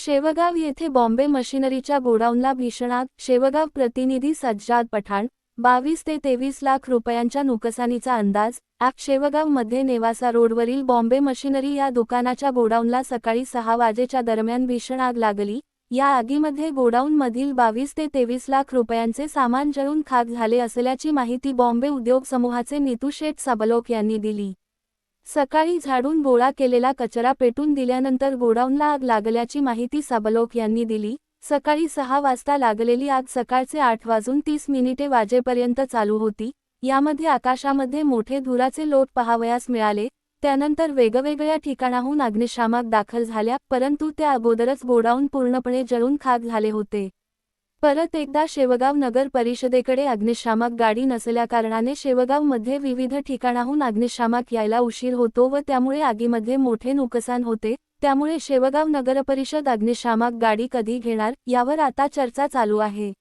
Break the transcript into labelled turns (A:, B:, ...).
A: शेवगाव येथे बॉम्बे मशिनरीच्या गोडाऊनला भीषण आग. शेवगाव प्रतिनिधी सज्जाद पठाण. 22 ते 23 लाख रुपयांच्या नुकसानीचा अंदाज. शेवगावमध्ये नेवासा रोडवरील बॉम्बे मशिनरी या दुकानाच्या गोडाऊनला सकाळी 6 वाजेच्या दरम्यान भीषण आग लागली. या आगीमध्ये गोडाऊनमधील 22 ते 23 लाख रुपयांचे सामान जळून खाक झाले असल्याची माहिती बॉम्बे उद्योग समूहाचे नीतू शेठ सबलोक यांनी दिली. सकाळी झाडून गोळा केलेला कचरा पेटून दिल्यानंतर गोडाऊनला आग लागल्याची माहिती सबलोक यांनी दिली. सकाळी 6 वाजता लागलेली आग सकाळचे 8:30 वाजेपर्यंत चालू होती. यामध्ये आकाशामध्ये मोठे धुराचे लोट पाहावयास मिळाले. त्यानंतर वेगवेगळ्या ठिकाणाहून अग्निशामक दाखल झाल्या, परंतु त्या अगोदरच गोडाऊन पूर्णपणे जळून खाक झाले होते. परत एकदा शेवगाव नगर परिषदेकडे अग्निशामक गाडी नसल्याकारणाने शेवगावमध्ये विविध ठिकाणाहून अग्निशामक यायला उशीर होतो व त्यामुळे आगीमध्ये मोठे नुकसान होते. त्यामुळे शेवगाव नगरपरिषद अग्निशामक गाडी कधी घेणार यावर आता चर्चा चालू आहे.